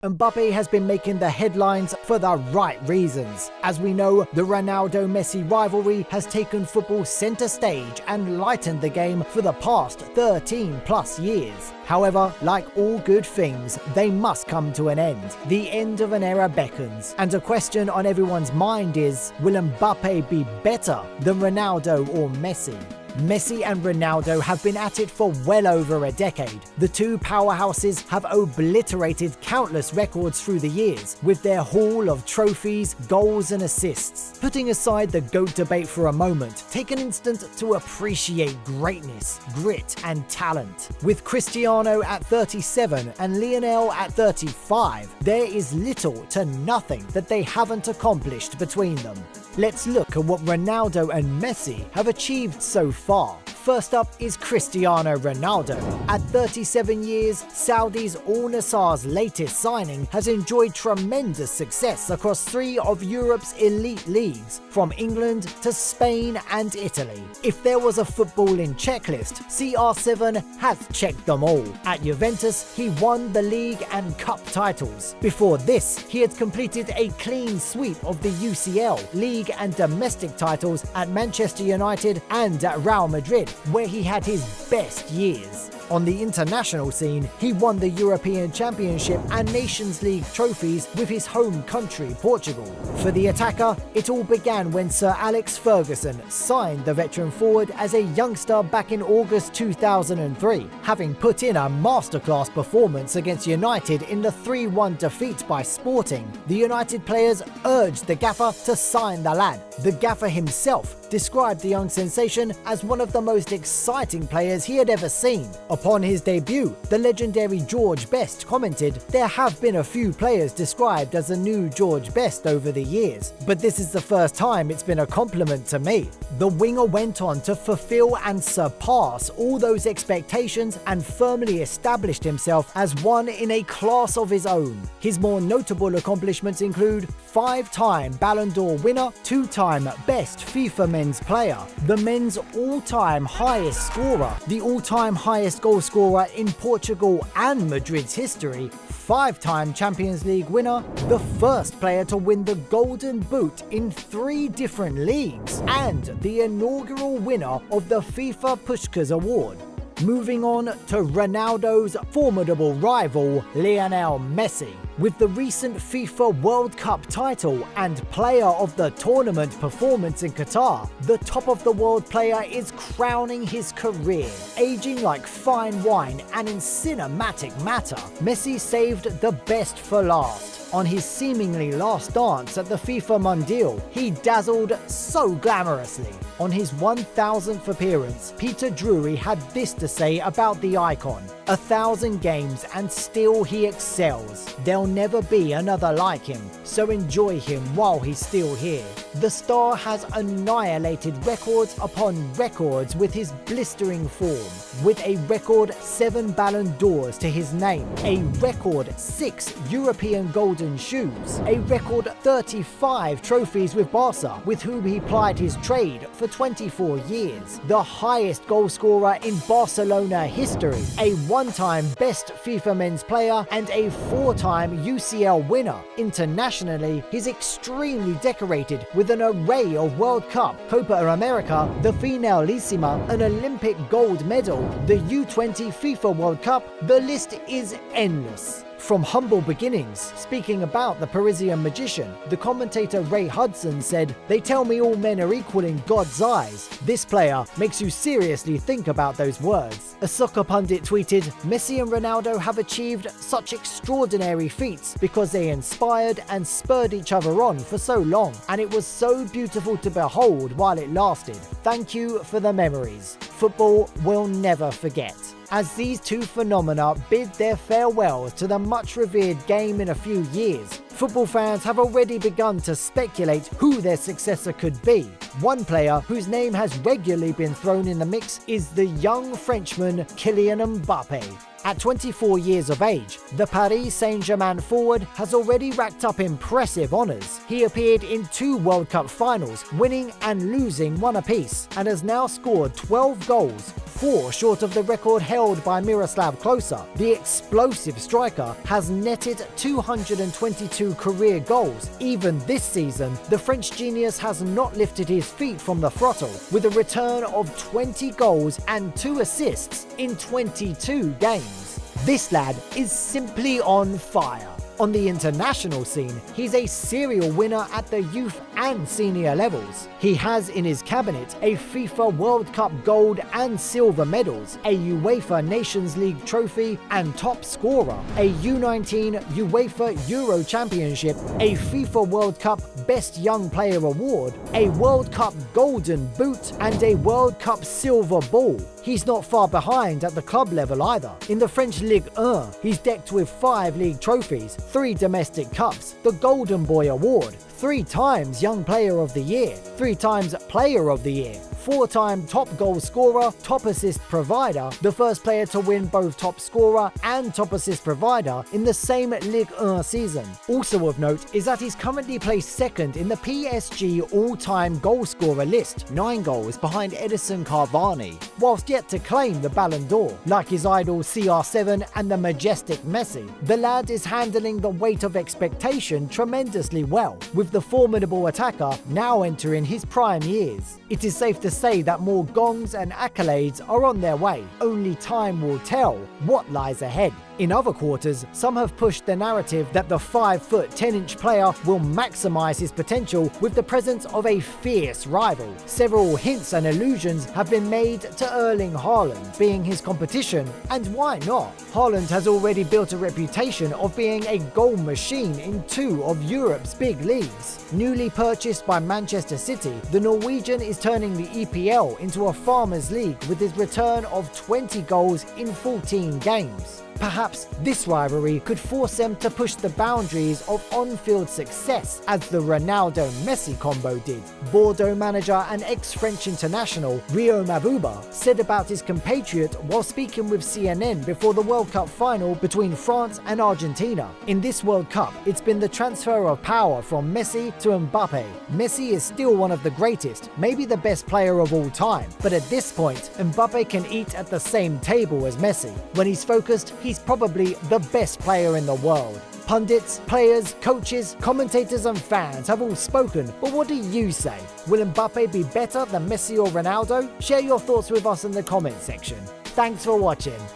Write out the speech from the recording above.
Mbappe has been making the headlines for the right reasons. As we know, the Ronaldo-Messi rivalry has taken football centre stage and lightened the game for the past 13 plus years. However, like all good things, they must come to an end. The end of an era beckons, and a question on everyone's mind is, will Mbappe be better than Ronaldo or Messi? Messi and Ronaldo have been at it for well over a decade. The two powerhouses have obliterated countless records through the years, with their haul of trophies, goals and assists. Putting aside the GOAT debate for a moment, take an instant to appreciate greatness, grit and talent. With Cristiano at 37 and Lionel at 35, there is little to nothing that they haven't accomplished between them. Let's look at what Ronaldo and Messi have achieved so far. First up is Cristiano Ronaldo. At 37 years, Saudi's al-Nassr's latest signing has enjoyed tremendous success across three of Europe's elite leagues, from England to Spain and Italy. If there was a footballing checklist, CR7 has checked them all. At Juventus, he won the league and cup titles. Before this, he had completed a clean sweep of the UCL, league and domestic titles at Manchester United and at Real Madrid, where he had his best years. On the international scene, he won the European Championship and Nations League trophies with his home country, Portugal. For the attacker, it all began when Sir Alex Ferguson signed the veteran forward as a youngster back in August 2003. Having put in a masterclass performance against United in the 3-1 defeat by Sporting, the United players urged the gaffer to sign the lad. The gaffer himself described the young sensation as one of the most exciting players he had ever seen. Upon his debut, the legendary George Best commented, "There have been a few players described as a new George Best over the years, but this is the first time it's been a compliment to me." The winger went on to fulfill and surpass all those expectations and firmly established himself as one in a class of his own. His more notable accomplishments include 5-time Ballon d'Or winner, 2-time Best FIFA Men's Player, the men's all-time highest scorer, the all-time highest goal scorer in Portugal and Madrid's history, 5-time Champions League winner, the first player to win the Golden Boot in 3 different leagues, and the inaugural winner of the FIFA Puskás Award. Moving on to Ronaldo's formidable rival, Lionel Messi. With the recent FIFA World Cup title and Player of the Tournament performance in Qatar, the top-of-the-world player is crowning his career. Aging like fine wine and in cinematic matter, Messi saved the best for last. On his seemingly last dance at the FIFA Mundial, he dazzled so glamorously. On his 1000th appearance, Peter Drury had this to say about the icon: 1,000 games and still he excels. There'll never be another like him, so enjoy him while he's still here. The star has annihilated records upon records with his blistering form, with a record 7 Ballon d'Ors to his name, a record 6 European Golden Shoes, a record 35 trophies with Barca, with whom he plied his trade for 24 years, the highest goal scorer in Barcelona history, a 1-time Best FIFA Men's Player and a 4-time UCL winner. Internationally, he's extremely decorated with an array of World Cup, Copa America, the Finalissima, an Olympic gold medal, the U20 FIFA World Cup. The list is endless. From humble beginnings, speaking about the Parisian magician, the commentator Ray Hudson said, "They tell me all men are equal in God's eyes. This player makes you seriously think about those words." A soccer pundit tweeted, "Messi and Ronaldo have achieved such extraordinary feats because they inspired and spurred each other on for so long, and it was so beautiful to behold while it lasted. Thank you for the memories. Football will never forget." As these two phenomena bid their farewells to the much-revered game in a few years, football fans have already begun to speculate who their successor could be. One player whose name has regularly been thrown in the mix is the young Frenchman Kylian Mbappé. At 24 years of age, the Paris Saint-Germain forward has already racked up impressive honours. He appeared in 2 World Cup finals, winning and losing 1 apiece, and has now scored 12 goals, 4 short of the record held by Miroslav Klose. The explosive striker has netted 222 career goals. Even this season, the French genius has not lifted his feet from the throttle, with a return of 20 goals and 2 assists in 22 games. This lad is simply on fire. On the international scene, he's a serial winner at the youth and senior levels. He has in his cabinet a FIFA World Cup gold and silver medals, a UEFA Nations League trophy and top scorer, a U19 UEFA Euro Championship, a FIFA World Cup Best Young Player Award, a World Cup Golden Boot, and a World Cup Silver Ball. He's not far behind at the club level either. In the French Ligue 1, he's decked with 5 league trophies, 3 domestic cups, the Golden Boy Award, 3 times Young Player of the Year, 3 times Player of the Year, 4-time top goal scorer, top assist provider, the first player to win both top scorer and top assist provider in the same Ligue 1 season. Also of note is that he's currently placed second in the PSG all-time goal scorer list, 9 goals behind Edison Cavani, whilst yet to claim the Ballon d'Or. Like his idol CR7 and the majestic Messi, the lad is handling the weight of expectation tremendously well, with the formidable attacker now entering his prime years. It is safe to say that more gongs and accolades are on their way. Only time will tell what lies ahead. In other quarters, some have pushed the narrative that the 5-foot 10-inch player will maximise his potential with the presence of a fierce rival. Several hints and allusions have been made to Erling Haaland being his competition, and why not? Haaland has already built a reputation of being a goal machine in 2 of Europe's big leagues. Newly purchased by Manchester City, the Norwegian is turning the EPL into a farmers' league with his return of 20 goals in 14 games. Perhaps this rivalry could force them to push the boundaries of on-field success as the Ronaldo-Messi combo did. Bordeaux manager and ex-French international Rio Mavuba said about his compatriot while speaking with CNN before the World Cup final between France and Argentina. In this World Cup, it's been the transfer of power from Messi to Mbappe. Messi is still one of the greatest, maybe the best player of all time, but at this point, Mbappe can eat at the same table as Messi. When he's focused, he's probably the best player in the world. Pundits, players, coaches, commentators and fans have all spoken, but what do you say? Will Mbappe be better than Messi or Ronaldo? Share your thoughts with us in the comment section. Thanks for watching.